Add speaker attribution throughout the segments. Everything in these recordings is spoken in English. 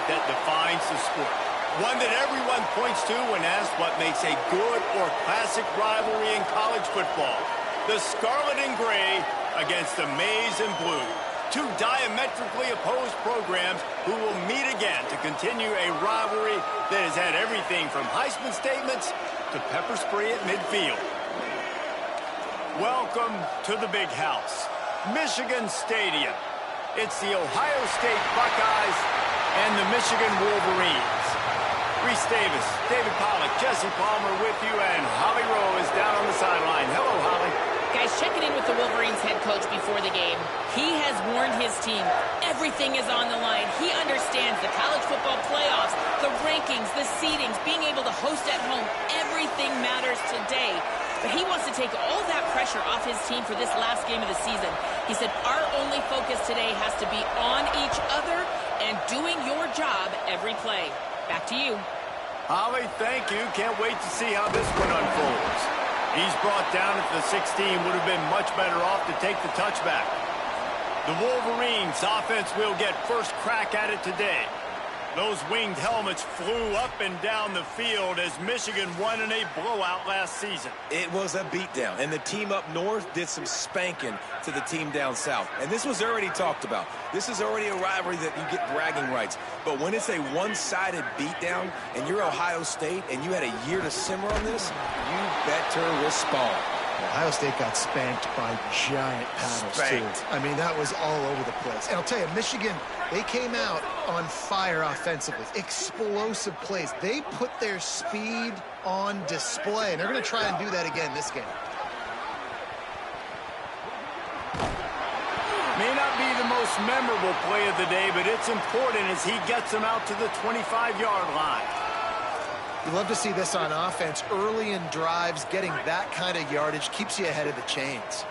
Speaker 1: that defines the sport. One that everyone points to when asked what makes a good or classic rivalry in college football. The Scarlet and Gray against the Maize and Blue. Two diametrically opposed programs who will meet again to continue a rivalry that has had everything from Heisman statements to pepper spray at midfield. Welcome to the Big House, Michigan Stadium. It's the Ohio State Buckeyes and the Michigan Wolverines. Reese Davis, David Pollack, Jesse Palmer with you, and Holly Rowe is down on the sideline. Hello, Holly.
Speaker 2: Guys, checking in with the Wolverines head coach before the game. He has warned his team. Everything is on the line. He understands the college football playoffs, the rankings, the seedings, being able to host at home. Everything matters today. But he wants to take all that pressure off his team for this last game of the season. He said, our only focus today has to be on each other and doing your job every play. Back to you.
Speaker 1: Holly, thank you. Can't wait to see how this one unfolds. He's brought down at the 16. Would have been much better off to take the touchback. The Wolverines offense will get first crack at it today. Those winged helmets flew up and down the field as Michigan won in a blowout last season.
Speaker 3: It was a beatdown, and the team up north did some spanking to the team down south. And this was already talked about. This is already a rivalry that you get bragging rights. But when it's a one-sided beatdown, and you're Ohio State, and you had a year to simmer on this, you better respond.
Speaker 4: Ohio State got spanked by giant paddles, too. I mean, that was all over the place. And I'll tell you, Michigan, they came out on fire offensively. Explosive plays. They put their speed on display, and they're going to try and do that again this game.
Speaker 1: May not be the most memorable play of the day, but it's important as he gets them out to the 25-yard line.
Speaker 4: You love to see this on offense. Early in drives, getting that kind of yardage keeps you ahead of the chains.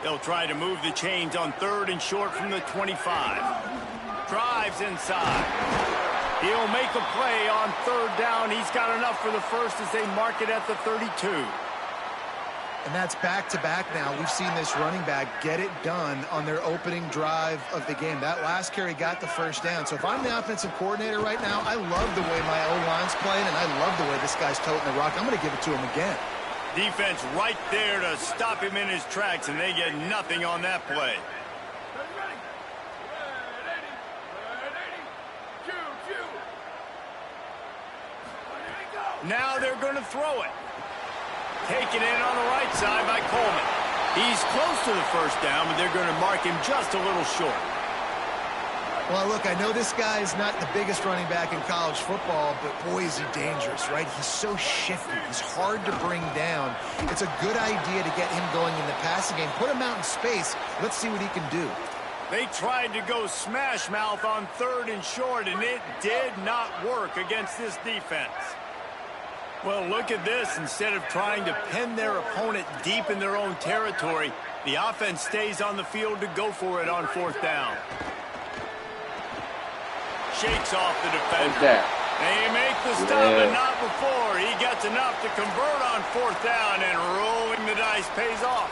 Speaker 1: They'll try to move the chains on 3rd and short from the 25. Drives inside. He'll make a play on 3rd down. He's got enough for the first as they mark it at the 32.
Speaker 4: And that's back-to-back now. We've seen this running back get it done on their opening drive of the game. That last carry got the first down. So if I'm the offensive coordinator right now, I love the way my O-line's playing, and I love the way this guy's toting the rock. I'm going to give it to him again.
Speaker 1: Defense right there to stop him in his tracks, and they get nothing on that play. Now they're going to throw it. Taken in on the right side by Coleman. He's close to the first down, but they're going to mark him just a little short.
Speaker 4: Well, look, I know this guy is not the biggest running back in college football, but boy, is he dangerous, right? He's so shifty. He's hard to bring down. It's a good idea to get him going in the passing game. Put him out in space. Let's see what he can do.
Speaker 1: They tried to go smash mouth on 3rd and short, and it did not work against this defense. Well, look at this. Instead of trying to pin their opponent deep in their own territory, the offense stays on the field to go for it on 4th down. Shakes off the defender. They make the stop, but not before. He gets enough to convert on 4th down, and rolling the dice pays off.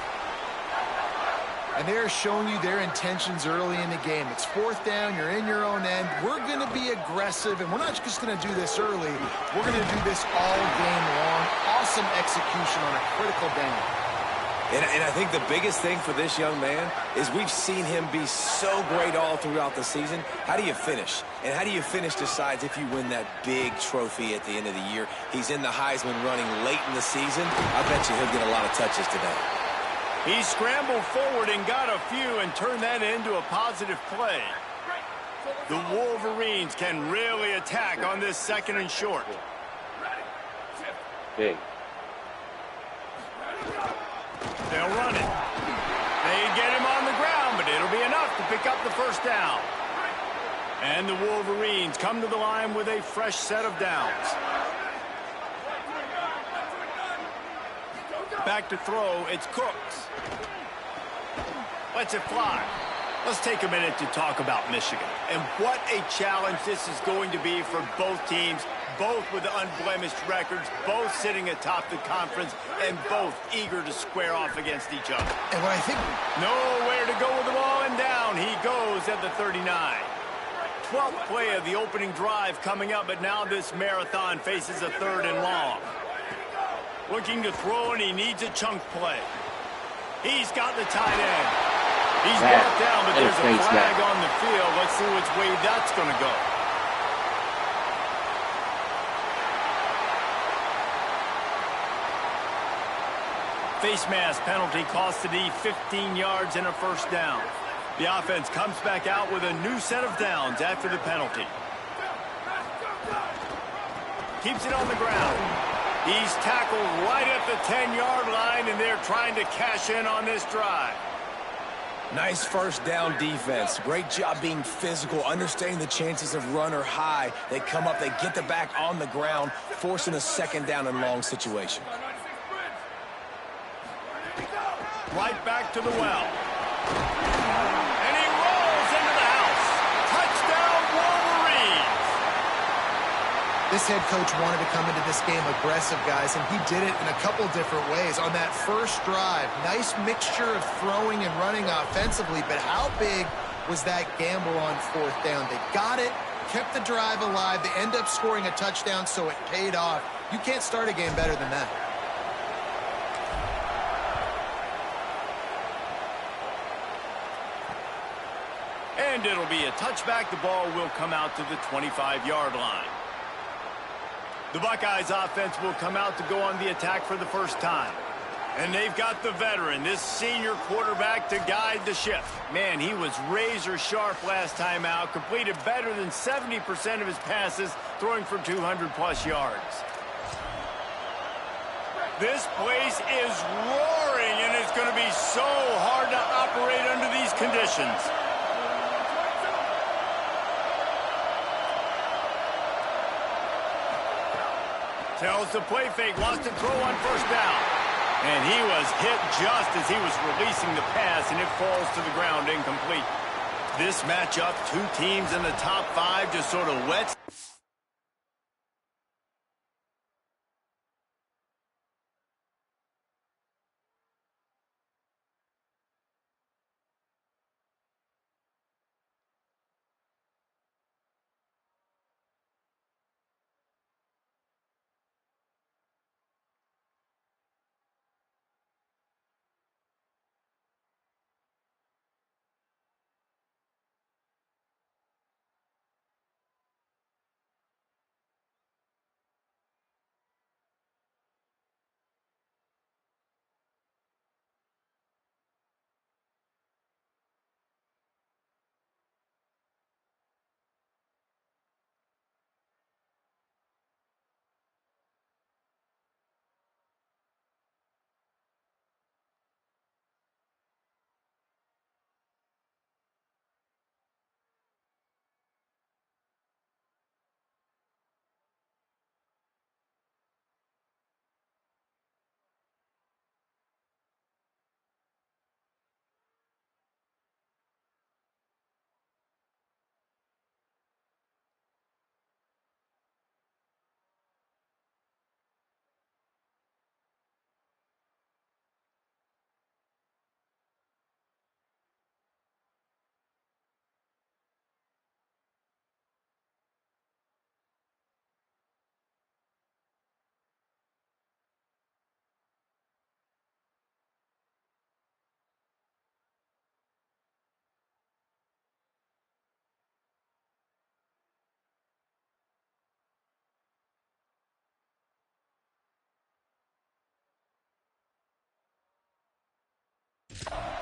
Speaker 4: And they're showing you their intentions early in the game. It's 4th down, you're in your own end. We're going to be aggressive, and we're not just going to do this early. We're going to do this all game long. Awesome execution on a critical down.
Speaker 3: And I think the biggest thing for this young man is we've seen him be so great all throughout the season. How do you finish? And how do you finish decides if you win that big trophy at the end of the year. He's in the Heisman running late in the season. I bet you he'll get a lot of touches today.
Speaker 1: He scrambled forward and got a few and turned that into a positive play. The Wolverines can really attack on this 2nd and short.
Speaker 5: Big.
Speaker 1: They'll run it. They get him on the ground, but it'll be enough to pick up the first down. And the Wolverines come to the line with a fresh set of downs. Back to throw, it's Cooks. Lets it fly. Let's take a minute to talk about Michigan. And what a challenge this is going to be for both teams, both with unblemished records, both sitting atop the conference, and both eager to square off against each other.
Speaker 4: And what I think...
Speaker 1: Nowhere to go with the ball, and down he goes at the 39. 12th play of the opening drive coming up, but now this marathon faces a 3rd and long. Looking to throw, and he needs a chunk play. He's got the tight end. He's brought down, but there's a flag on the field. Let's see which way that's going to go. Face mask penalty cost the D 15 yards and a 1st down. The offense comes back out with a new set of downs after the penalty. Keeps it on the ground. He's tackled right at the 10-yard line, and they're trying to cash in on this drive.
Speaker 3: Nice 1st down defense. Great job being physical, understanding the chances of run are high. They come up, they get the back on the ground, forcing a 2nd down and long situation.
Speaker 1: Right back to the well. And he rolls into the house. Touchdown, Wolverines!
Speaker 4: This head coach wanted to come into this game aggressive, guys, and he did it in a couple different ways. On that first drive, nice mixture of throwing and running offensively, but how big was that gamble on 4th down? They got it, kept the drive alive, they end up scoring a touchdown, so it paid off. You can't start a game better than that.
Speaker 1: And it'll be a touchback. The ball will come out to the 25-yard line. The Buckeyes offense will come out to go on the attack for the 1st time. And they've got the veteran, this senior quarterback, to guide the ship. Man, he was razor sharp last time out, completed better than 70% of his passes, throwing for 200-plus yards. This place is roaring, and it's going to be so hard to operate under these conditions. Tells the play fake, wants to throw on 1st down. And he was hit just as he was releasing the pass, and it falls to the ground incomplete. This matchup, 2 teams in the top 5, just sort of wets.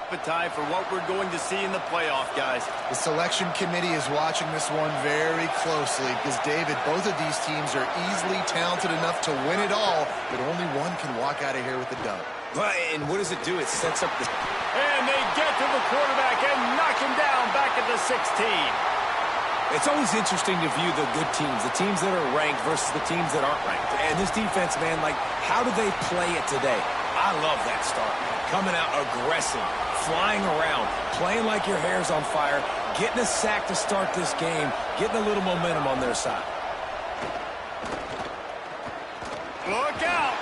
Speaker 1: Appetite for what we're going to see in the playoff, guys.
Speaker 4: The selection committee is watching this one very closely because, David, both of these teams are easily talented enough to win it all, but only one can walk out of here with the dub.
Speaker 3: And what does it do? It sets up the...
Speaker 1: And they get to the quarterback and knock him down back at the 16.
Speaker 3: It's always interesting to view the good teams, the teams that are ranked versus the teams that aren't ranked. And this defense, man, like, how do they play it today? I love that start, man. Coming out aggressive, flying around, playing like your hair's on fire, getting a sack to start this game, getting a little momentum on their side.
Speaker 1: Look out!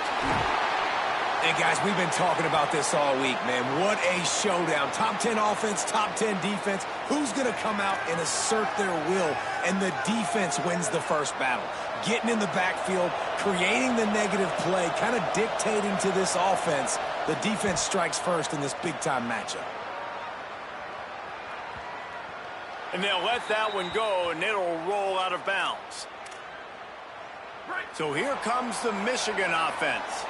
Speaker 3: And guys, we've been talking about this all week, man. What a showdown. Top 10 offense, top 10 defense. Who's going to come out and assert their will? And the defense wins the first battle. Getting in the backfield, creating the negative play, kind of dictating to this offense. The defense strikes first in this big-time matchup.
Speaker 1: And they'll let that one go, and it'll roll out of bounds. So here comes the Michigan offense.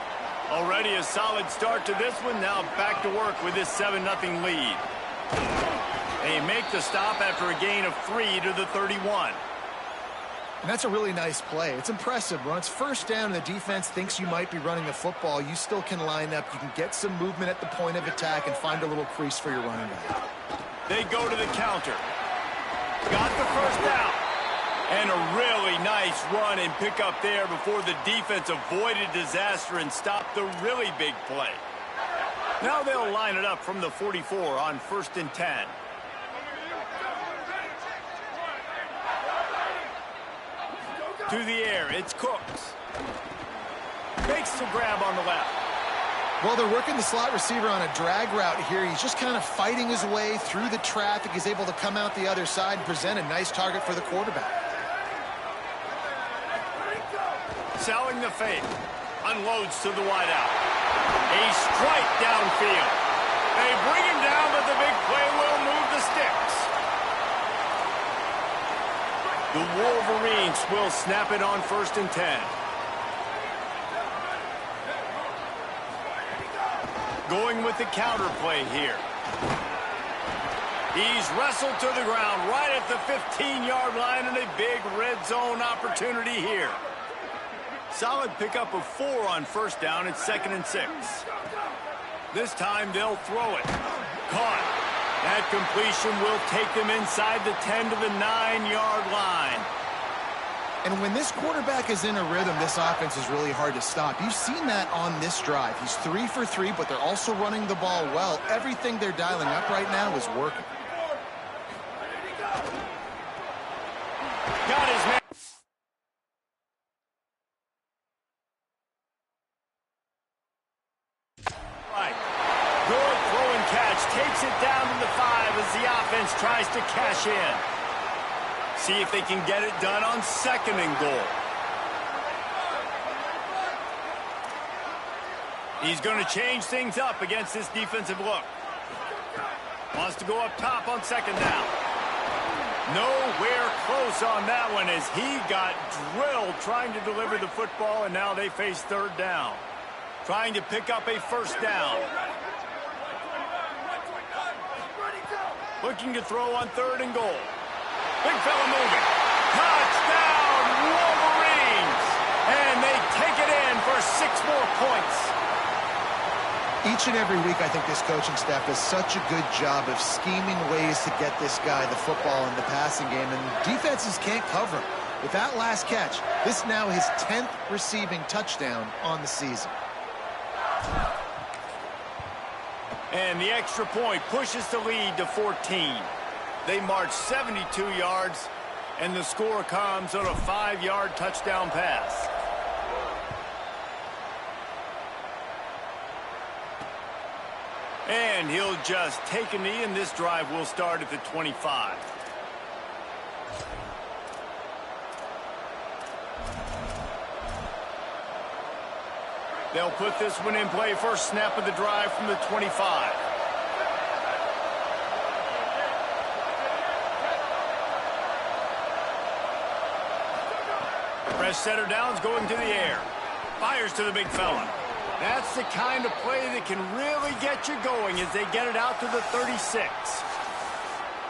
Speaker 1: Already a solid start to this one. Now back to work with this 7-0 lead. They make the stop after a gain of 3 to the 31.
Speaker 4: And that's a really nice play. It's impressive. When it's first down and the defense thinks you might be running the football, you still can line up. You can get some movement at the point of attack and find a little crease for your running back.
Speaker 1: They go to the counter. Got the first down. And a really nice run and pick up there before the defense avoided disaster and stopped the really big play. Now they'll line it up from the 44 on 1st and 10. To the air, it's Cooks. Makes the grab on the left.
Speaker 4: Well, they're working the slot receiver on a drag route here. He's just kind of fighting his way through the traffic. He's able to come out the other side and present a nice target for the quarterback.
Speaker 1: Selling the fake. Unloads to the wideout. A strike downfield. They bring him down, but the big play will move the sticks. The Wolverines will snap it on 1st and 10. Going with the counter play here. He's wrestled to the ground right at the 15-yard line, and a big red zone opportunity here. Solid pickup of 4 on 1st down. It's 2nd and 6. This time they'll throw it. Caught. That completion will take them inside the 10 to the 9-yard line.
Speaker 4: And when this quarterback is in a rhythm, this offense is really hard to stop. You've seen that on this drive. He's 3 for 3, but they're also running the ball well. Everything they're dialing up right now is working.
Speaker 1: Got his man. Right. Good throw and catch. Takes it down to the 5 as the offense tries to cash in. See if they can get it done on 2nd and goal. He's going to change things up against this defensive look. Wants to go up top on 2nd down. Nowhere close on that one as he got drilled trying to deliver the football, and now they face 3rd down. Trying to pick up a 1st down. Looking to throw on 3rd and goal. Big fella moving. Touchdown, Wolverines! And they take it in for 6 more points.
Speaker 4: Each and every week, I think this coaching staff does such a good job of scheming ways to get this guy the football in the passing game, and defenses can't cover him. With that last catch, this now his 10th receiving touchdown on the season.
Speaker 1: And the extra point pushes the lead to 14. They march 72 yards, and the score comes on a 5-yard touchdown pass. And he'll just take a knee, and this drive will start at the 25. They'll put this one in play. First snap of the drive from the 25. Press center downs, going to the air. Fires to the big fella. That's the kind of play that can really get you going as they get it out to the 36.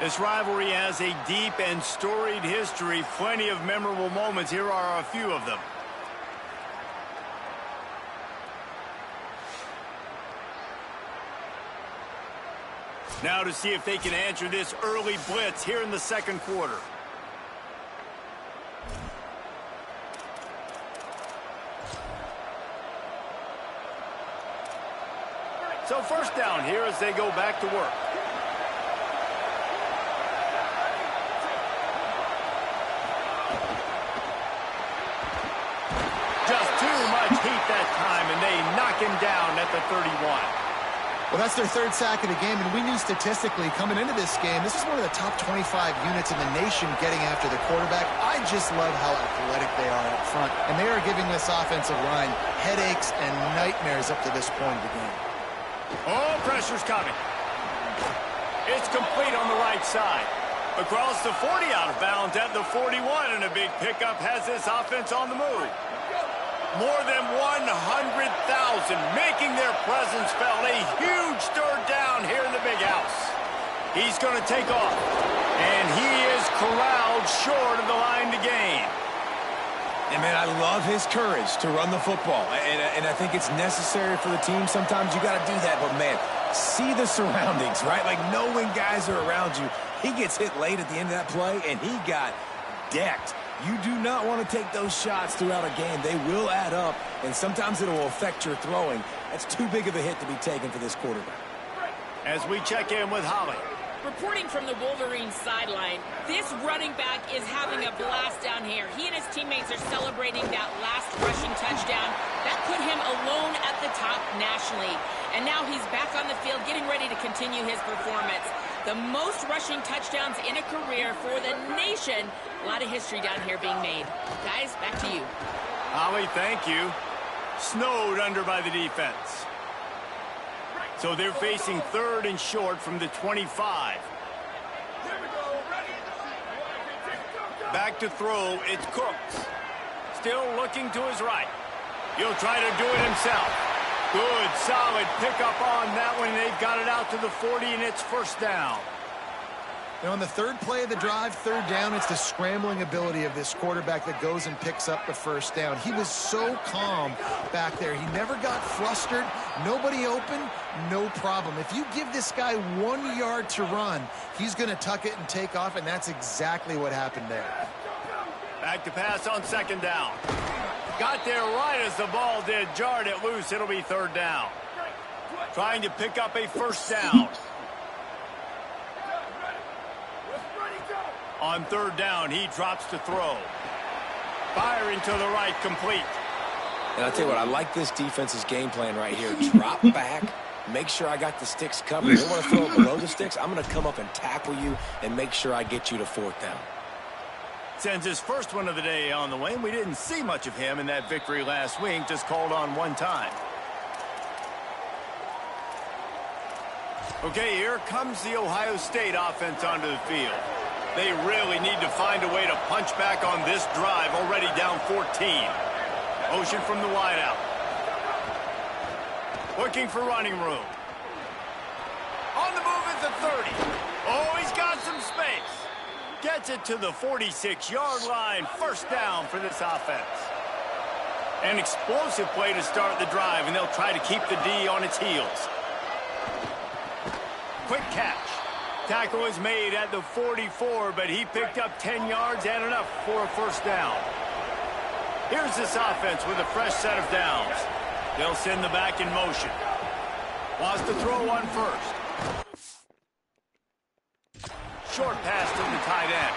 Speaker 1: This rivalry has a deep and storied history. Plenty of memorable moments. Here are a few of them. Now to see if they can answer this early blitz here in the 2nd quarter. So 1st down here as they go back to work. Just too much heat that time, and they knock him down at at the 31.
Speaker 4: Well, that's their third sack of the game, and we knew statistically coming into this game, this is one of the top 25 units in the nation getting after the quarterback. I just love how athletic they are up front, and they are giving this offensive line headaches and nightmares up to this point of the game.
Speaker 1: Oh, pressure's coming. It's complete on the right side. Across the 40, out of bounds at the 41, and a big pickup has this offense on the move. More than 100,000 making their presence felt. A huge third down here in the big house. He's going to take off, and he is corralled short of the line to gain.
Speaker 3: And, man, I love his courage to run the football, and I think it's necessary for the team. Sometimes you got to do that, but, man, see the surroundings, right? Like, know when guys are around you. He gets hit late at the end of that play, and he got decked. You do not want to take those shots throughout a game. They will add up, and sometimes it will affect your throwing. That's too big of a hit to be taken for this quarterback.
Speaker 1: As we check in with Holly.
Speaker 2: Reporting from the Wolverines sideline, this running back is having a blast down here. He and his teammates are celebrating that last rushing touchdown. That put him alone at the top nationally. And now he's back on the field getting ready to continue his performance. The most rushing touchdowns in a career for the nation. A lot of history down here being made. Guys, back to you.
Speaker 1: Holly, thank you. Snowed under by the defense. So they're facing third and short from the 25. Back to throw, it's Cooks. Still looking to his right. He'll try to do it himself. Good, solid pickup on that one. They've got it out to the 40, and it's first down.
Speaker 4: Now, on the third play of the drive, third down, it's the scrambling ability of this quarterback that goes and picks up the first down. He was so calm back there. He never got flustered. Nobody open, no problem. If you give this guy 1 yard to run, he's going to tuck it and take off, and that's exactly what happened there.
Speaker 1: Back to pass on second down. Got there right as the ball did. Jarred it loose. It'll be third down. Trying to pick up a first down. On third down, he drops to throw. Firing to the right, complete.
Speaker 3: And I'll tell you what, I like this defense's game plan right here. Drop back, make sure I got the sticks covered. If they want to throw it below the sticks, I'm going to come up and tackle you and make sure I get you to fourth down.
Speaker 1: Sends his first one of the day on the way. We didn't see much of him in that victory last week, just called on one time. Okay, here comes the Ohio State offense onto the field. They really need to find a way to punch back on this drive, already down 14. Motion from the wideout. Looking for running room. On the move at the 30. Oh, he's got some space. Gets it to the 46-yard line. First down for this offense. An explosive play to start the drive, and they'll try to keep the D on its heels. Quick catch. Tackle is made at the 44, but he picked up 10 yards and enough for a first down. Here's this offense with a fresh set of downs. They'll send the back in motion. Wants to throw one first. Short pass to the tight end.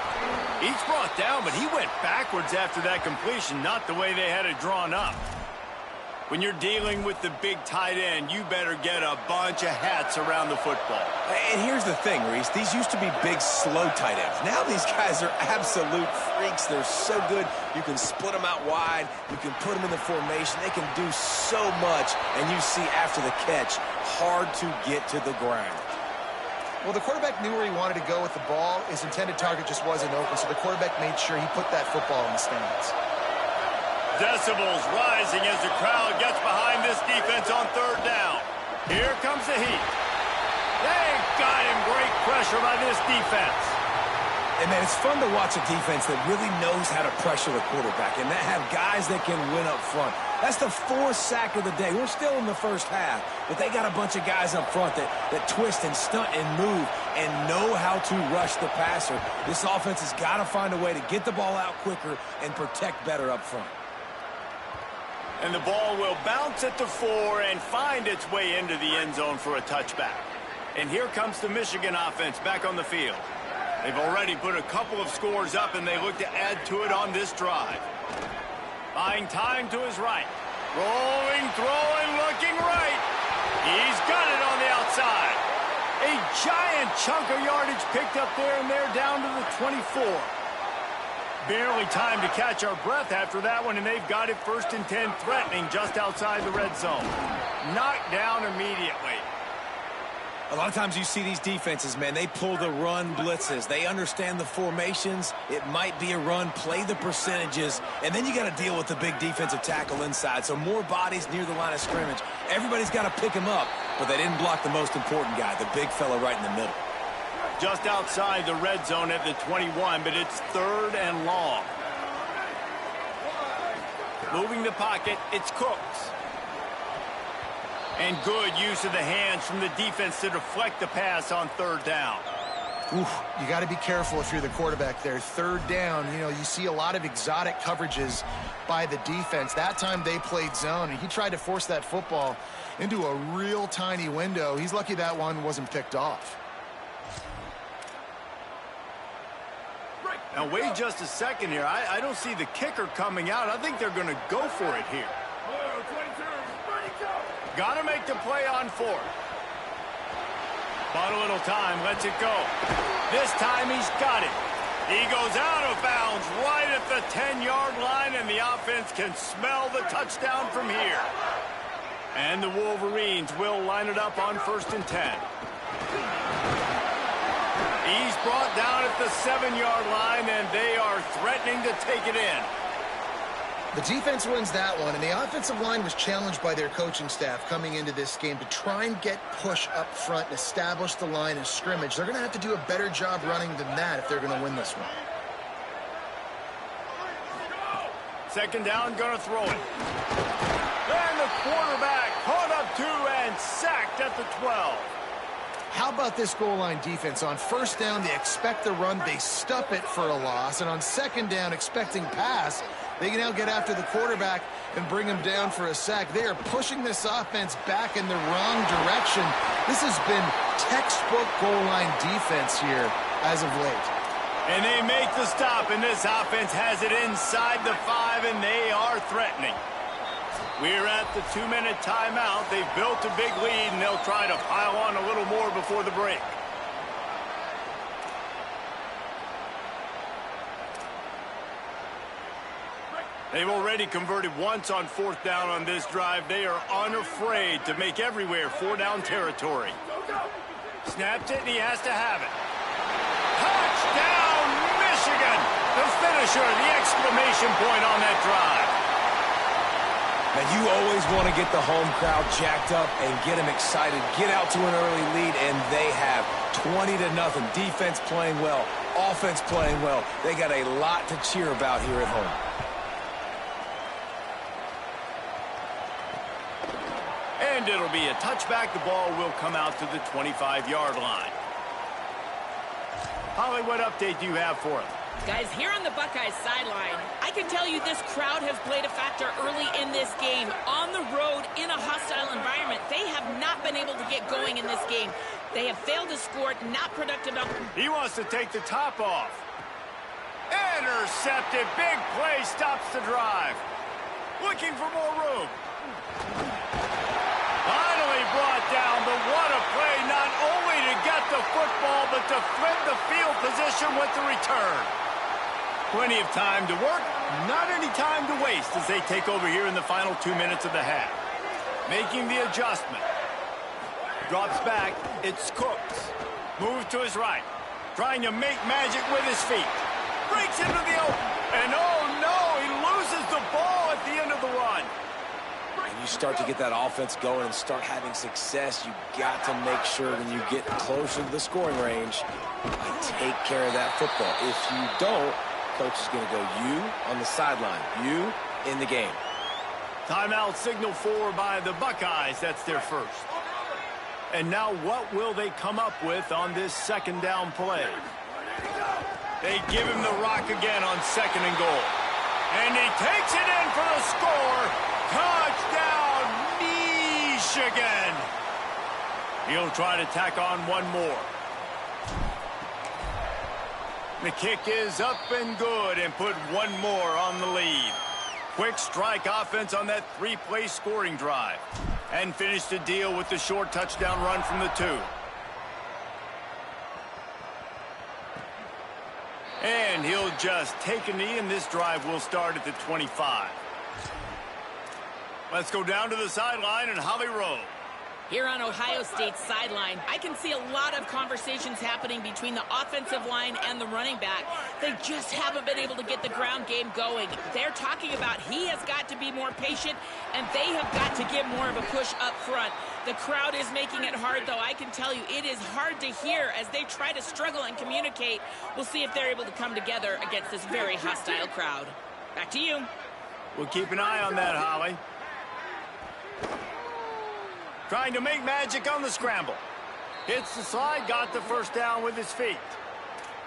Speaker 1: He's brought down, but he went backwards after that completion, not the way they had it drawn up. When you're dealing with the big tight end, you better get a bunch of hats around the football.
Speaker 3: And here's the thing, Reese. These used to be big, slow tight ends. Now these guys are absolute freaks. They're so good. You can split them out wide. You can put them in the formation. They can do so much. And you see after the catch, hard to get to the ground.
Speaker 4: Well, the quarterback knew where he wanted to go with the ball. His intended target just wasn't open, so the quarterback made sure he put that football in the stands.
Speaker 1: Decibels rising as the crowd gets behind this defense on third down. Here comes the heat. They got him. Great pressure by this defense.
Speaker 3: And, man, it's fun to watch a defense that really knows how to pressure the quarterback and that have guys that can win up front. That's the fourth sack of the day. We're still in the first half, but they got a bunch of guys up front that twist and stunt and move and know how to rush the passer. This offense has got to find a way to get the ball out quicker and protect better up front.
Speaker 1: And the ball will bounce at the 4 and find its way into the end zone for a touchback. And here comes the Michigan offense back on the field. They've already put a couple of scores up, and they look to add to it on this drive. Buying time to his right. Rolling, throwing, looking right. He's got it on the outside. A giant chunk of yardage picked up there, and they're down to the 24. Barely time to catch our breath after that one, and they've got it 1st and 10, threatening just outside the red zone. Knocked down immediately.
Speaker 3: A lot of times you see these defenses, man, they pull the run blitzes. They understand the formations. It might be a run, play the percentages, and then you got to deal with the big defensive tackle inside. So more bodies near the line of scrimmage. Everybody's got to pick him up, but they didn't block the most important guy, the big fella right in the middle.
Speaker 1: Just outside the red zone at the 21, but it's 3rd and long. Moving the pocket, it's Cooks. And good use of the hands from the defense to deflect the pass on 3rd down.
Speaker 4: Oof, you got to be careful if you're the quarterback there. 3rd down, you see a lot of exotic coverages by the defense. That time they played zone, and he tried to force that football into a real tiny window. He's lucky that one wasn't picked off.
Speaker 1: Now, wait just a second here. I don't see the kicker coming out. I think they're going to go for it here. Got to make the play on 4th. Bought a little time, lets it go. This time he's got it. He goes out of bounds right at the 10-yard line, and the offense can smell the touchdown from here. And the Wolverines will line it up on 1st and 10. He's brought down at the 7-yard line, and they are threatening to take it in.
Speaker 4: The defense wins that one, and the offensive line was challenged by their coaching staff coming into this game to try and get push up front and establish the line of scrimmage. They're going to have to do a better job running than that if they're going to win this one.
Speaker 1: 2nd down, going to throw it. And the quarterback caught up 2 and sacked at the 12.
Speaker 4: How about this goal line defense? On 1st down, they expect the run. They stuff it for a loss. And on 2nd down, expecting pass, they can now get after the quarterback and bring him down for a sack. They are pushing this offense back in the wrong direction. This has been textbook goal line defense here as of late.
Speaker 1: And they make the stop, and this offense has it inside the 5, and they are threatening. We're at the 2-minute timeout. They've built a big lead, and they'll try to pile on a little more before the break. They've already converted once on 4th down on this drive. They are unafraid to make everywhere 4-down territory. Snaps it, and he has to have it. Touchdown, Michigan! The finisher, the exclamation point on that drive.
Speaker 3: Man, you always want to get the home crowd jacked up and get them excited. Get out to an early lead, and they have 20-0. Defense playing well, offense playing well. They got a lot to cheer about here at home.
Speaker 1: And it'll be a touchback. The ball will come out to the 25-yard line. Holly, what update do you have for us?
Speaker 2: Guys, here on the Buckeyes sideline, I can tell you this crowd has played a factor early in this game. On the road, in a hostile environment, they have not been able to get going in this game. They have failed to score, not productive.
Speaker 1: He wants to take the top off. Intercepted. Big play stops the drive. Looking for more room. Finally brought down, but what a play, not only to get the football, but to flip the field position with the return. Plenty of time to work, not any time to waste as they take over here in the final 2 minutes of the half. Making the adjustment. Drops back, it's Cooks. Moves to his right. Trying to make magic with his feet. Breaks into the open. And oh no, he loses the ball at the end of the run.
Speaker 3: And you start to get that offense going and start having success, you got to make sure when you get closer to the scoring range, you take care of that football. If you don't, coach is going to go you on the sideline, you in the game.
Speaker 1: Timeout signal for by the Buckeyes. That's their first. And now what will they come up with on this 2nd down play? They give him the rock again on 2nd and goal. And he takes it in for the score. Touchdown, Michigan. He'll try to tack on one more. The kick is up and good and put one more on the lead. Quick strike offense on that 3-play scoring drive. And finished the deal with the short touchdown run from the 2. And he'll just take a knee, and this drive will start at the 25. Let's go down to the sideline and Holly Rowe.
Speaker 2: Here on Ohio State's sideline, I can see a lot of conversations happening between the offensive line and the running back. They just haven't been able to get the ground game going. They're talking about he has got to be more patient, and they have got to give more of a push up front. The crowd is making it hard, though. I can tell you it is hard to hear as they try to struggle and communicate. We'll see if they're able to come together against this very hostile crowd. Back to you.
Speaker 1: We'll keep an eye on that, Holly. Trying to make magic on the scramble. Hits the slide, got the first down with his feet.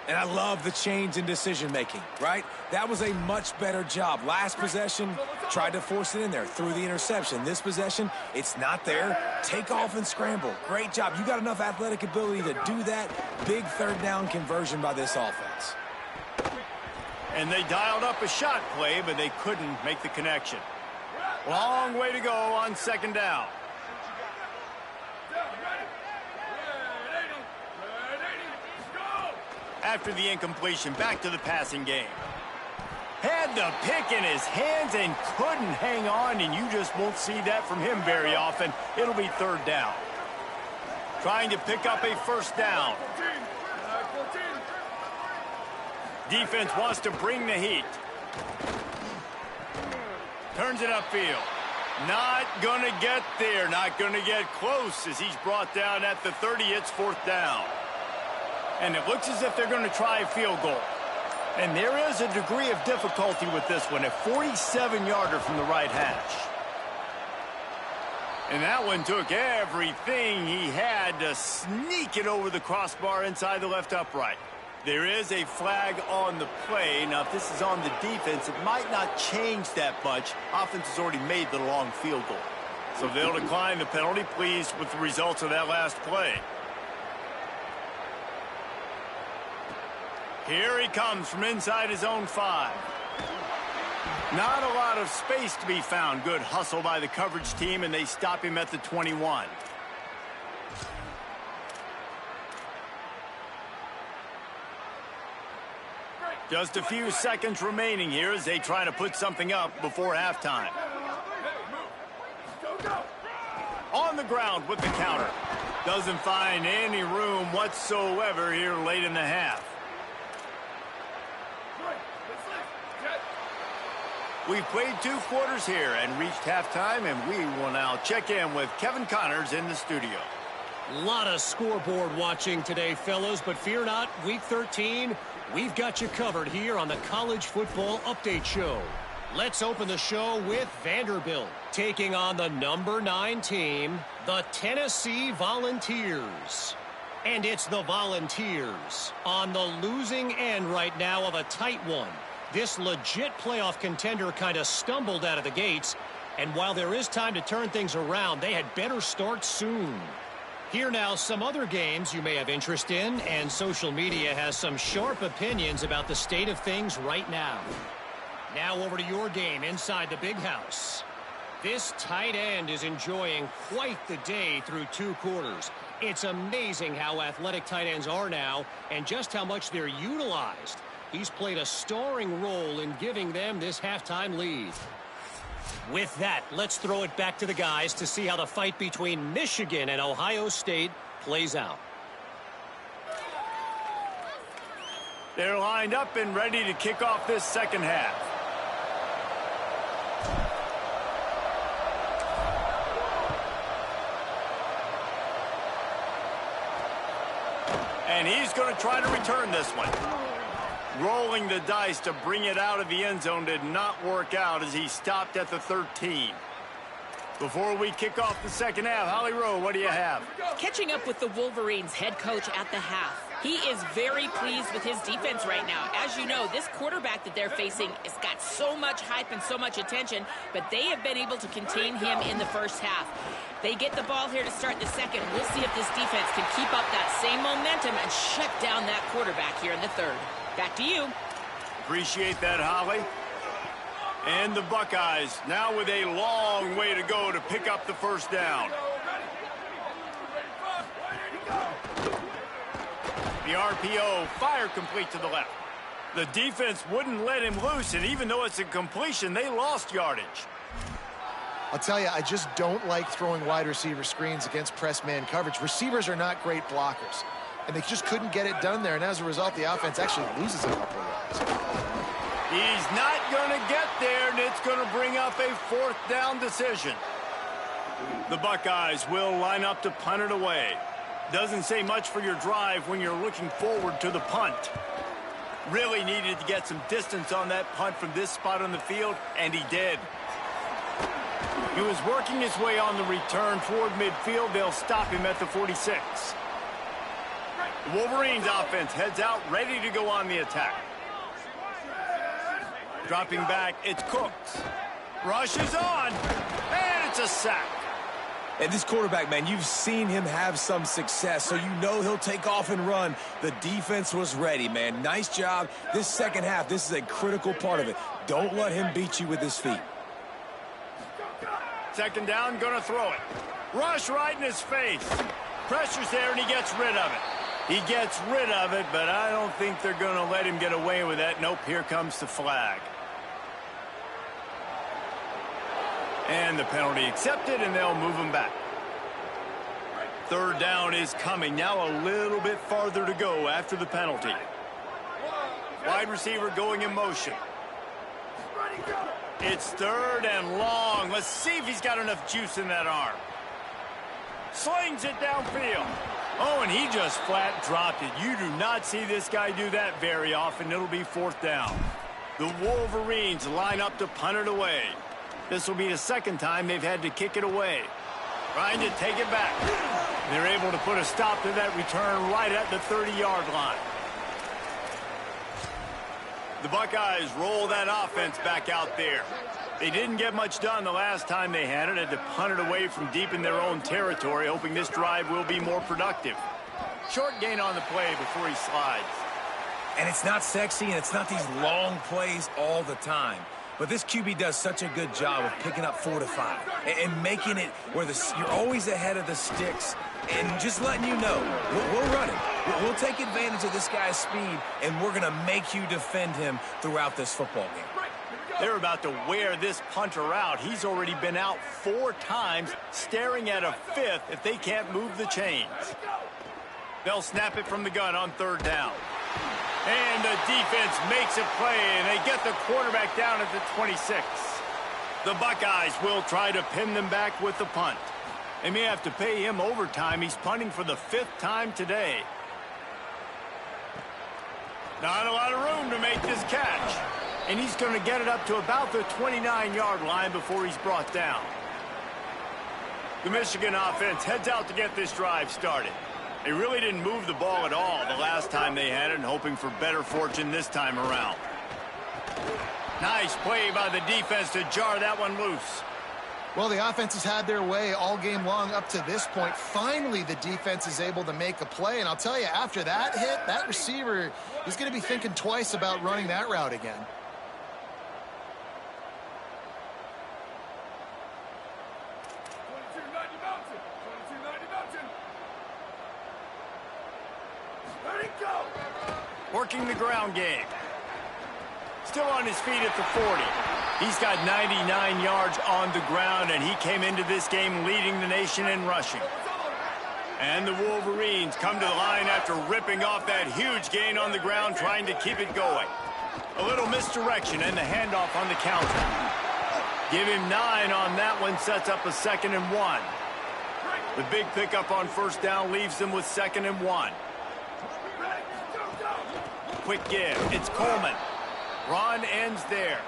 Speaker 3: And I love the change in decision-making, right? That was a much better job. Last possession, tried to force it in there, threw the interception. This possession, it's not there. Take off and scramble. Great job. You got enough athletic ability to do that. Big third down conversion by this offense.
Speaker 1: And they dialed up a shot play, but they couldn't make the connection. Long way to go on second down. After the incompletion, back to the passing game. Had the pick in his hands and couldn't hang on, and you just won't see that from him very often. It'll be third down. Trying to pick up a first down. Defense wants to bring the heat. Turns it upfield. Not going to get there. Not going to get close as he's brought down at the 30. It's fourth down. And it looks as if they're going to try a field goal. And there is a degree of difficulty with this one, a 47-yarder from the right hash. And that one took everything he had to sneak it over the crossbar inside the left upright. There is a flag on the play. Now, if this is on the defense, it might not change that much. Offense has already made the long field goal. So they'll decline the penalty, pleased with the results of that last play. Here he comes from inside his own 5. Not a lot of space to be found. Good hustle by the coverage team, and they stop him at the 21. Just a few seconds remaining here as they try to put something up before halftime. On the ground with the counter. Doesn't find any room whatsoever here late in the half. We've played 2 quarters here and reached halftime, and we will now check in with Kevin Connors in the studio.
Speaker 5: A lot of scoreboard watching today, fellas, but fear not, Week 13, we've got you covered here on the College Football Update Show. Let's open the show with Vanderbilt, taking on the number 9 team, the Tennessee Volunteers. And it's the Volunteers on the losing end right now of a tight one. This legit playoff contender kind of stumbled out of the gates, and while there is time to turn things around, they had better start soon. Here now, some other games you may have interest in, and social media has some sharp opinions about the state of things right now. Now over to your game inside the Big House. This tight end is enjoying quite the day through 2 quarters. It's amazing how athletic tight ends are now and just how much they're utilized. He's played a starring role in giving them this halftime lead. With that, let's throw it back to the guys to see how the fight between Michigan and Ohio State plays out.
Speaker 1: They're lined up and ready to kick off this second half. And he's going to try to return this one. Rolling the dice to bring it out of the end zone did not work out as he stopped at the 13. Before we kick off the second half, Holly Rowe, what do you have?
Speaker 2: Catching up with the Wolverines head coach at the half. He is very pleased with his defense right now. As you know, this quarterback that they're facing has got so much hype and so much attention, but they have been able to contain him in the first half. They get the ball here to start the second. We'll see if this defense can keep up that same momentum and shut down that quarterback here in the third. Back to you.
Speaker 1: Appreciate that, Holly. And the Buckeyes now with a long way to go to pick up the first down. The RPO, fire complete to the left. The defense wouldn't let him loose, and even though it's a completion, they lost yardage.
Speaker 4: I'll tell you, I just don't like throwing wide receiver screens against press man coverage. Receivers are not great blockers, and they just couldn't get it done there, and as a result, the offense actually loses a couple of yards.
Speaker 1: He's not going to get there, and it's going to bring up a fourth down decision. The Buckeyes will line up to punt it away. Doesn't say much for your drive when you're looking forward to the punt. Really needed to get some distance on that punt from this spot on the field, and he did. He was working his way on the return toward midfield. They'll stop him at the 46. The Wolverines offense heads out, ready to go on the attack. Dropping back, it's Cooks. Rush is on, and it's a sack.
Speaker 3: And this quarterback, man, you've seen him have some success, so you know he'll take off and run. The defense was ready, man. Nice job. This second half, this is a critical part of it. Don't let him beat you with his feet.
Speaker 1: Second down, gonna throw it. Rush right in his face. Pressure's there, and he gets rid of it. He gets rid of it, but I don't think they're gonna let him get away with that. Nope, here comes the flag. And the penalty accepted, and they'll move him back. Third down is coming. Now a little bit farther to go after the penalty. Wide receiver going in motion. It's third and long. Let's see if he's got enough juice in that arm. Slings it downfield. Oh, and he just flat dropped it. You do not see this guy do that very often. It'll be fourth down. The Wolverines line up to punt it away. This will be the second time they've had to kick it away. Trying to take it back. They're able to put a stop to that return right at the 30-yard line. The Buckeyes roll that offense back out there. They didn't get much done the last time they had it. Had to punt it away from deep in their own territory, hoping this drive will be more productive. Short gain on the play before he slides.
Speaker 3: And it's not sexy, and it's not these long plays all the time. But this QB does such a good job of picking up 4 to 5 and making it where you're always ahead of the sticks and just letting you know, we'll run it. We'll take advantage of this guy's speed, and we're going to make you defend him throughout this football game.
Speaker 1: They're about to wear this punter out. He's already been out 4 times, staring at a fifth if they can't move the chains. They'll snap it from the gun on third down. And the defense makes a play, and they get the quarterback down at the 26. The Buckeyes will try to pin them back with the punt. They may have to pay him overtime. He's punting for the 5th time today. Not a lot of room to make this catch. And he's going to get it up to about the 29-yard line before he's brought down. The Michigan offense heads out to get this drive started. They really didn't move the ball at all the last time they had it, and hoping for better fortune this time around. Nice play by the defense to jar that one loose.
Speaker 4: Well, the offense has had their way all game long up to this point. Finally, the defense is able to make a play, and I'll tell you, after that hit, that receiver is going to be thinking twice about running that route again.
Speaker 1: Working the ground game. Still on his feet at the 40. He's got 99 yards on the ground, and he came into this game leading the nation in rushing. And the Wolverines come to the line after ripping off that huge gain on the ground, trying to keep it going. A little misdirection and the handoff on the counter. Give him 9 on that one, sets up a 2nd and 1. The big pickup on first down leaves them with 2nd and 1. Quick give. It's Coleman. Run ends there.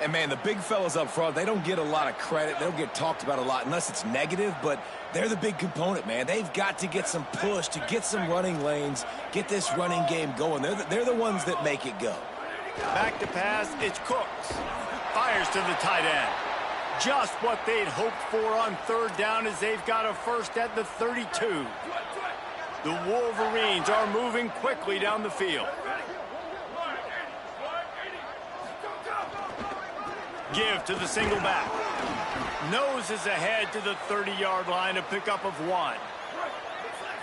Speaker 3: And, man, the big fellas up front, they don't get a lot of credit. They don't get talked about a lot unless it's negative, but they're the big component, man. They've got to get some push, to get some running lanes, get this running game going. They're the ones that make it go.
Speaker 1: Back to pass. It's Cooks. Fires to the tight end. Just what they'd hoped for on third down, as they've got a first at the 32. The Wolverines are moving quickly down the field. Give to the single back. Noses ahead to the 30-yard line, a pickup of 1.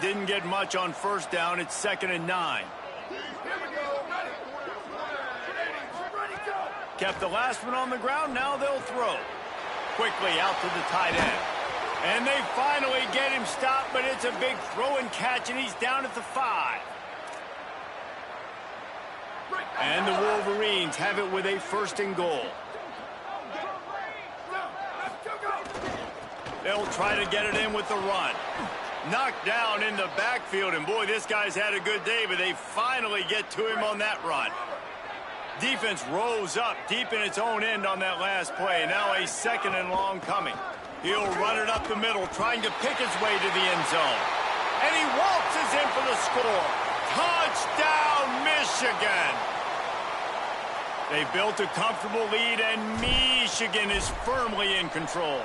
Speaker 1: Didn't get much on first down. It's 2nd and 9. Kept the last one on the ground. Now they'll throw. Quickly out to the tight end. And they finally get him stopped, but it's a big throw and catch, and he's down at the 5. And the Wolverines have it with a 1st and goal. They'll try to get it in with the run. Knocked down in the backfield, and boy, this guy's had a good day, but they finally get to him on that run. Defense rose up deep in its own end on that last play. Now a 2nd and long coming. He'll run it up the middle, trying to pick his way to the end zone. And he waltzes in for the score. Touchdown, Michigan! They built a comfortable lead, and Michigan is firmly in control.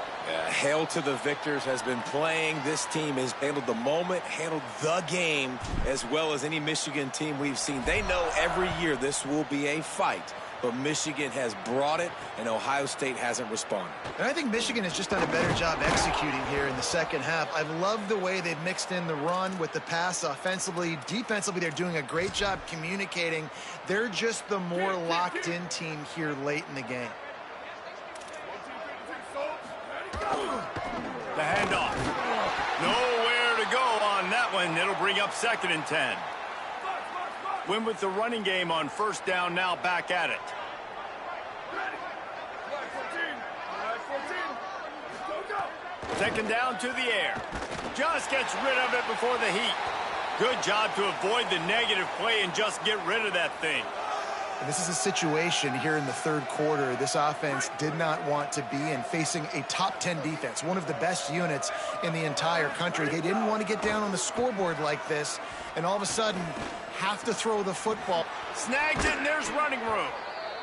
Speaker 3: Hail to the victors has been playing. This team has handled the moment, handled the game as well as any Michigan team we've seen. They know every year this will be a fight, but Michigan has brought it, and Ohio State hasn't responded.
Speaker 4: And I think Michigan has just done a better job executing here in the second half. I've loved the way they've mixed in the run with the pass offensively. Defensively, they're doing a great job communicating. They're just the more locked-in team here late in the game.
Speaker 1: The handoff. Nowhere to go on that one. It'll bring up 2nd and 10. Win with the running game on first down, now back at it. Second down to the air. Just gets rid of it before the heat. Good job to avoid the negative play and just get rid of that thing.
Speaker 4: And this is a situation here in the third quarter this offense did not want to be in, facing a top 10 defense, one of the best units in the entire country. They didn't want to get down on the scoreboard like this, and all of a sudden have to throw the football.
Speaker 1: Snags it, and there's running room.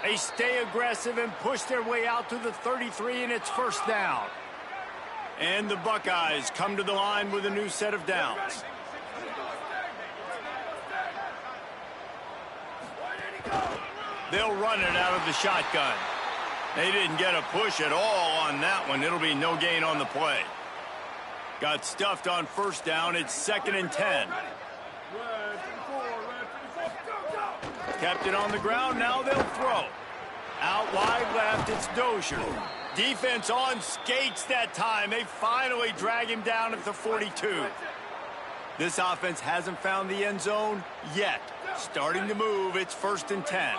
Speaker 1: They stay aggressive and push their way out to the 33, and it's 1st down. And the Buckeyes come to the line with a new set of downs. They'll run it out of the shotgun. They didn't get a push at all on that one. It'll be no gain on the play. Got stuffed on first down. It's 2nd and 10. Kept it on the ground. Now they'll throw. Out wide left, it's Dozier. Defense on skates that time. They finally drag him down at the 42. This offense hasn't found the end zone yet. Starting to move, it's 1st and 10.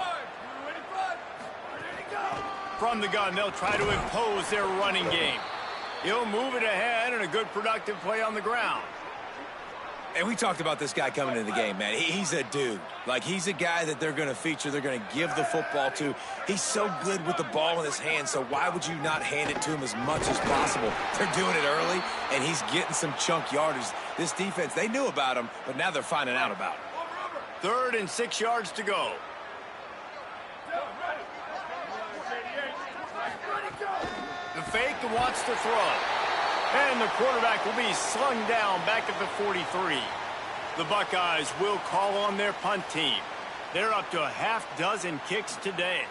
Speaker 1: From the gun, they'll try to impose their running game. He'll move it ahead, and a good productive play on the ground.
Speaker 3: And we talked about this guy coming into the game, man. He's a dude. Like, he's a guy that they're going to feature, they're going to give the football to. He's so good with the ball in his hand, so why would you not hand it to him as much as possible? They're doing it early, and he's getting some chunk yardage. This defense, they knew about him, but now they're finding out about him.
Speaker 1: 3rd and 6 yards to go. The fake wants to throw. And the quarterback will be slung down back at the 43. The Buckeyes will call on their punt team. They're up to a half-dozen kicks today.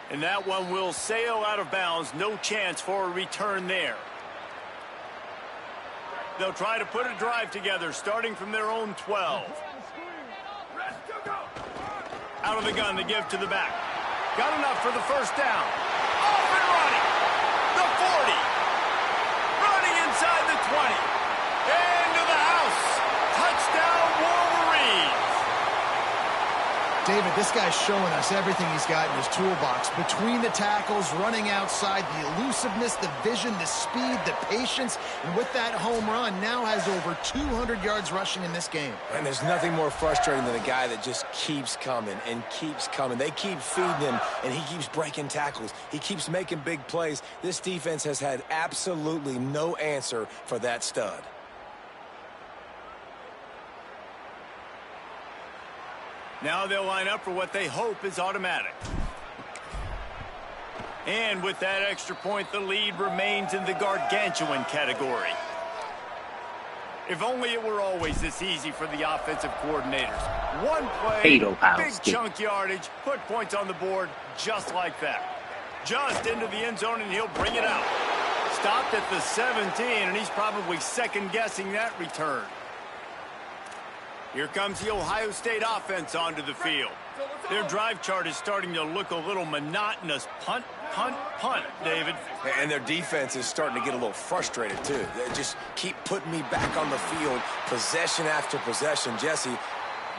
Speaker 1: And that one will sail out of bounds. No chance for a return there. They'll try to put a drive together, starting from their own 12. Out of the gun, they give to the back. Got enough for the 1st down. Off and running. The 40. Running inside the 20. Into the house. Touchdown, Wolverines.
Speaker 4: David, this guy's showing us everything he's got in his toolbox. Between the tackles, running outside, the elusiveness, the vision, the speed, the patience, and with that home run, now has over 200 yards rushing in this game.
Speaker 3: And there's nothing more frustrating than a guy that just keeps coming and keeps coming. They keep feeding him, and he keeps breaking tackles. He keeps making big plays. This defense has had absolutely no answer for that stud.
Speaker 1: Now they'll line up for what they hope is automatic. And with that extra point, the lead remains in the gargantuan category. If only it were always this easy for the offensive coordinators. One play, big chunk yardage, put points on the board just like that. Just into the end zone, and he'll bring it out. Stopped at the 17, and he's probably second-guessing that return. Here comes the Ohio State offense onto the field. Their drive chart is starting to look a little monotonous. Punt, punt, punt, David.
Speaker 3: And their defense is starting to get a little frustrated, too. They just keep putting me back on the field, possession after possession. Jesse,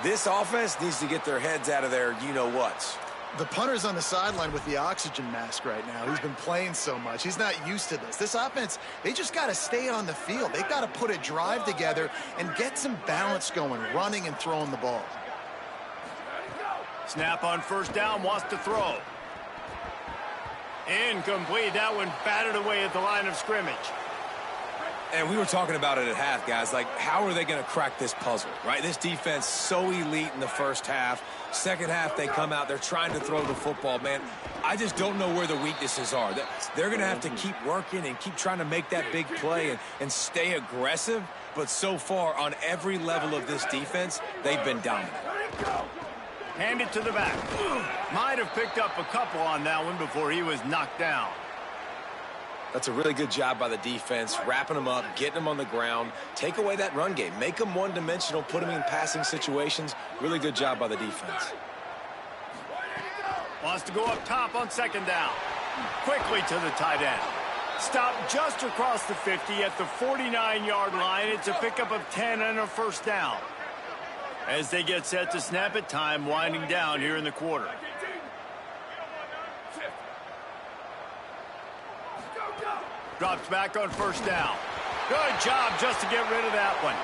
Speaker 3: this offense needs to get their heads out of their you-know-whats.
Speaker 4: The punter's on the sideline with the oxygen mask right now. He's been playing so much. He's not used to this. This offense, they just got to stay on the field. They've got to put a drive together and get some balance going, running and throwing the ball.
Speaker 1: Snap on first down, wants to throw. Incomplete. That one batted away at the line of scrimmage.
Speaker 3: And we were talking about it at half, guys. Like, how are they going to crack this puzzle, right? This defense so elite in the first half. Second half, they come out. They're trying to throw the football, man. I just don't know where the weaknesses are. They're going to have to keep working and keep trying to make that big play and stay aggressive. But so far, on every level of this defense, they've been dominant.
Speaker 1: Hand it to the back. Might have picked up a couple on that one before he was knocked down.
Speaker 3: That's a really good job by the defense, wrapping them up, getting them on the ground. Take away that run game. Make them one-dimensional, put them in passing situations. Really good job by the defense.
Speaker 1: Wants to go up top on second down. Quickly to the tight end. Stop just across the 50 at the 49-yard line. It's a pickup of 10 and a first down. As they get set to snap it, time winding down here in the quarter. Drops back on first down. Good job just to get rid of that one.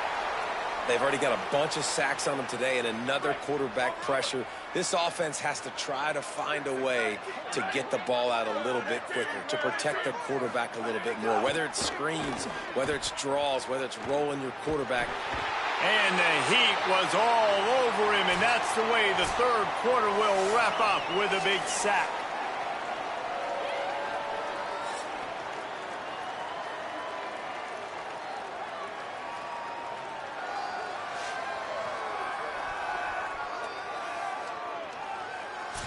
Speaker 3: They've already got a bunch of sacks on them today and another quarterback pressure. This offense has to try to find a way to get the ball out a little bit quicker, to protect the quarterback a little bit more, whether it's screens, whether it's draws, whether it's rolling your quarterback.
Speaker 1: And the heat was all over him, and that's the way the third quarter will wrap up, with a big sack.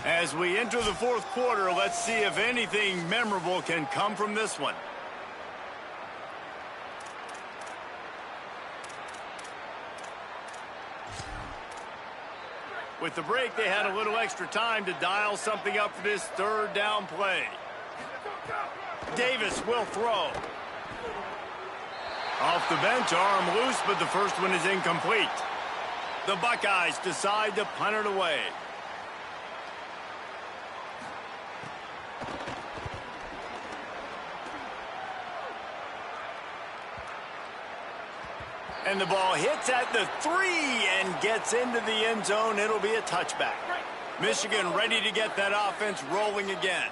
Speaker 1: As we enter the fourth quarter, let's see if anything memorable can come from this one. With the break, they had a little extra time to dial something up for this third down play. Davis will throw. Off the bench, arm loose, but the first one is incomplete. The Buckeyes decide to punt it away. And the ball hits at the 3 and gets into the end zone. It'll be a touchback. Michigan ready to get that offense rolling again.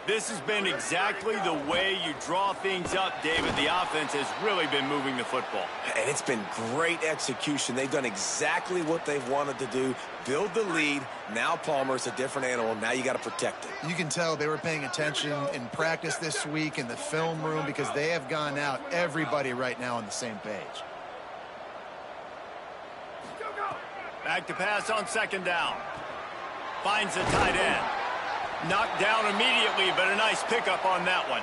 Speaker 1: This has been exactly the way you draw things up, David. The offense has really been moving the football.
Speaker 3: And it's been great execution. They've done exactly what they've wanted to do. Build the lead. Now Palmer's a different animal. Now you got to protect it.
Speaker 4: You can tell they were paying attention in practice this week in the film room, because they have gone out, everybody right now on the same page.
Speaker 1: Back to pass on second down. Finds the tight end. Knocked down immediately, but a nice pickup on that one.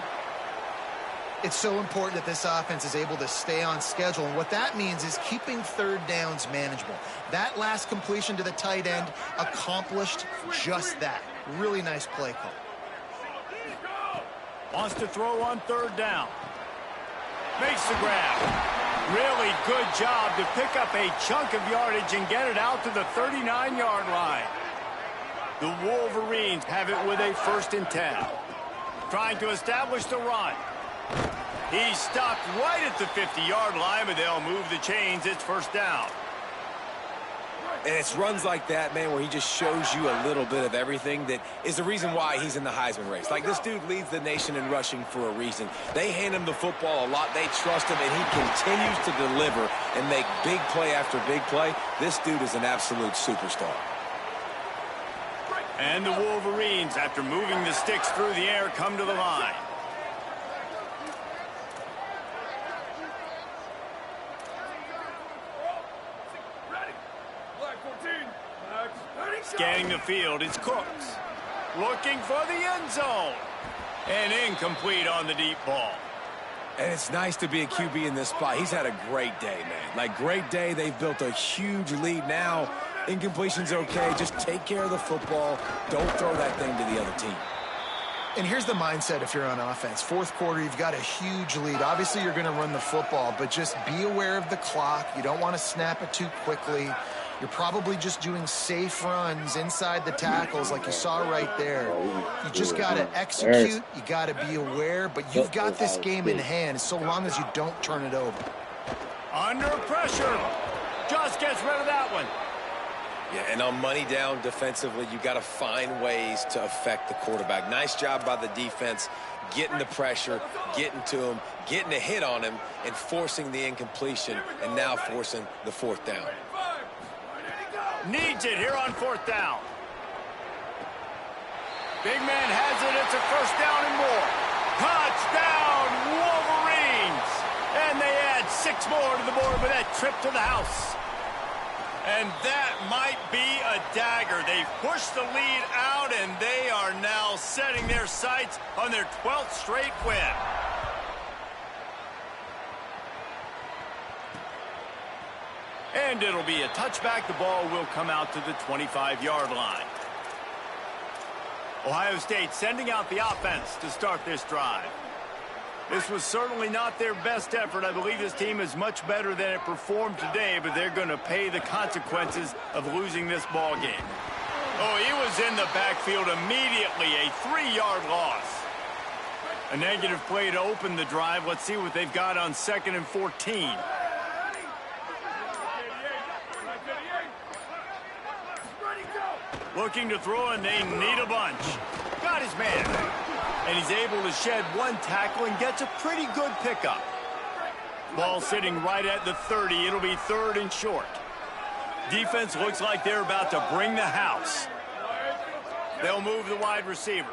Speaker 4: It's so important that this offense is able to stay on schedule, and what that means is keeping third downs manageable. That last completion to the tight end accomplished just that. Really nice play call.
Speaker 1: Wants to throw on third down. Makes the grab. Really good job to pick up a chunk of yardage and get it out to the 39-yard line. The Wolverines have it with a 1st and 10. Trying to establish the run. He's stopped right at the 50-yard line, but they'll move the chains. It's first down.
Speaker 3: And it's runs like that, man, where he just shows you a little bit of everything that is the reason why he's in the Heisman race. Like, this dude leads the nation in rushing for a reason. They hand him the football a lot. They trust him, and he continues to deliver and make big play after big play. This dude is an absolute superstar.
Speaker 1: And the Wolverines, after moving the sticks through the air, come to the line. Scanning the field, it's Cooks. Looking for the end zone. And incomplete on the deep ball.
Speaker 3: And it's nice to be a QB in this spot. He's had a great day, man. Like, great day. They've built a huge lead now. Incompletion's okay. Just take care of the football. Don't throw that thing to the other team.
Speaker 4: And here's the mindset if you're on offense. Fourth quarter, you've got a huge lead. Obviously, you're going to run the football, but just be aware of the clock. You don't want to snap it too quickly. You're probably just doing safe runs inside the tackles like you saw right there. You just got to execute. You got to be aware, but you've got this game in hand so long as you don't turn it over.
Speaker 1: Under pressure. Just gets rid of that one.
Speaker 3: Yeah, and on money down defensively, you got to find ways to affect the quarterback. Nice job by the defense, getting the pressure, getting to him, getting a hit on him, and forcing the incompletion, and now forcing the fourth down.
Speaker 1: Needs it here on fourth down. Big man has it. It's a first down and more. Touchdown, Wolverines! And they add 6 more to the board with that trip to the house. And that might be a dagger. They've pushed the lead out, and they are now setting their sights on their 12th straight win. And it'll be a touchback. The ball will come out to the 25-yard line. Ohio State sending out the offense to start this drive. This was certainly not their best effort. I believe this team is much better than it performed today, but they're going to pay the consequences of losing this ball game. Oh, he was in the backfield immediately, a 3-yard loss. A negative play to open the drive. Let's see what they've got on 2nd and 14. Looking to throw, and they need a bunch. Got his man. And he's able to shed one tackle and gets a pretty good pickup. Ball sitting right at the 30. It'll be 3rd and short. Defense looks like they're about to bring the house. They'll move the wide receiver.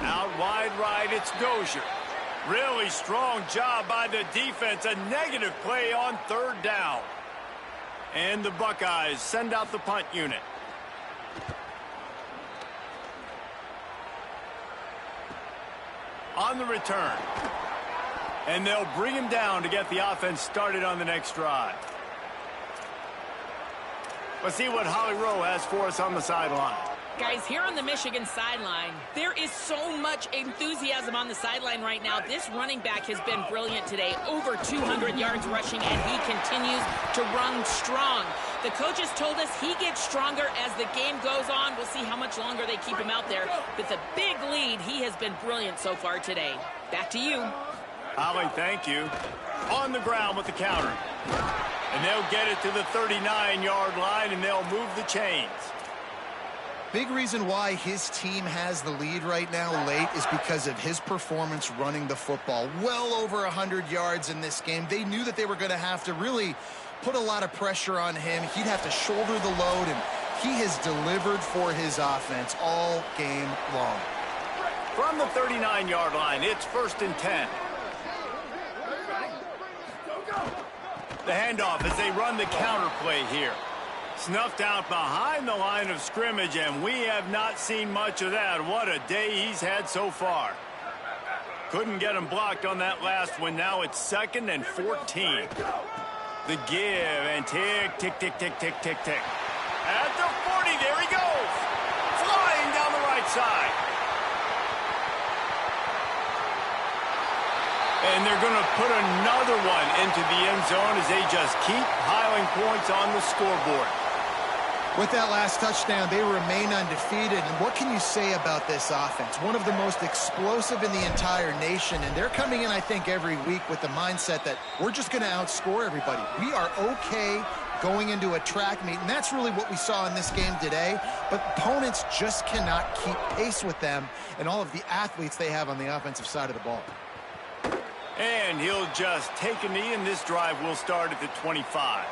Speaker 1: Out wide right, it's Dozier. Really strong job by the defense. A negative play on 3rd down. And the Buckeyes send out the punt unit. On the return. And they'll bring him down to get the offense started on the next drive. Let's see what Holly Rowe has for us on the sideline.
Speaker 2: Guys, here on the Michigan sideline, there is so much enthusiasm on the sideline right now. This running back has been brilliant today. Over 200 yards rushing, and he continues to run strong. The coaches told us he gets stronger as the game goes on. We'll see how much longer they keep him out there. With a big lead, he has been brilliant so far today. Back to you.
Speaker 1: Holly, thank you. On the ground with the counter. And they'll get it to the 39-yard line, and they'll move the chains.
Speaker 4: Big reason why his team has the lead right now late is because of his performance running the football. Well over 100 yards in this game. They knew that they were going to have to really put a lot of pressure on him. He'd have to shoulder the load, and he has delivered for his offense all game long.
Speaker 1: From the 39-yard line, it's 1st and 10. The handoff as they run the counter play here. Snuffed out behind the line of scrimmage, and we have not seen much of that. What a day he's had so far. Couldn't get him blocked on that last one. Now it's 2nd and 14. The give, and tick, tick, tick, tick, tick, tick, tick. At the 40, there he goes. Flying down the right side. And they're going to put another one into the end zone as they just keep piling points on the scoreboard.
Speaker 4: With that last touchdown, they remain undefeated. And what can you say about this offense? One of the most explosive in the entire nation. And they're coming in, I think, every week with the mindset that we're just going to outscore everybody. We are okay going into a track meet. And that's really what we saw in this game today. But opponents just cannot keep pace with them and all of the athletes they have on the offensive side of the ball.
Speaker 1: And he'll just take a knee, and this drive will start at the 25.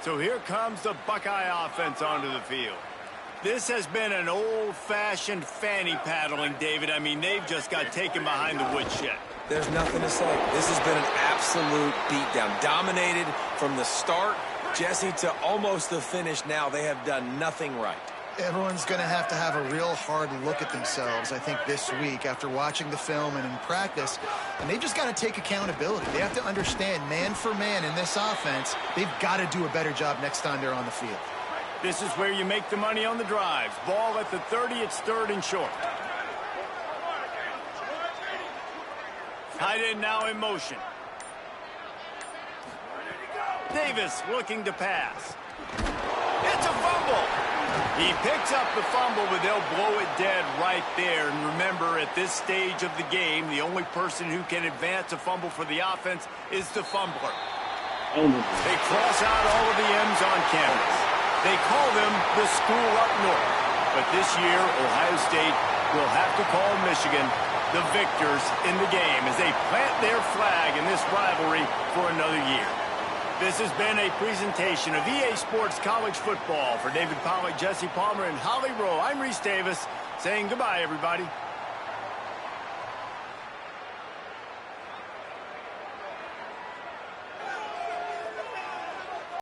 Speaker 1: So here comes the Buckeye offense onto the field. This has been an old-fashioned fanny paddling, David. I mean, they've just got taken behind the woodshed.
Speaker 3: There's nothing to say. This has been an absolute beatdown. Dominated from the start Jesse, to almost the finish now, they have done nothing right.
Speaker 4: Everyone's going to have a real hard look at themselves, I think, this week after watching the film and in practice. And they've just got to take accountability. They have to understand, man for man in this offense, they've got to do a better job next time they're on the field.
Speaker 1: This is where you make the money on the drives. Ball at the 30, it's 3rd and short. Tight end now in motion. Davis looking to pass. It's a fumble. He picks up the fumble, but they'll blow it dead right there. And remember, at this stage of the game, the only person who can advance a fumble for the offense is the fumbler. They cross out all of the M's on campus. They call them the school up north. But this year, Ohio State will have to call Michigan the victors in the game as they plant their flag in this rivalry for another year. This has been a presentation of EA Sports College Football. For David Pollack, Jesse Palmer, and Holly Rowe, I'm Reese Davis saying goodbye, everybody.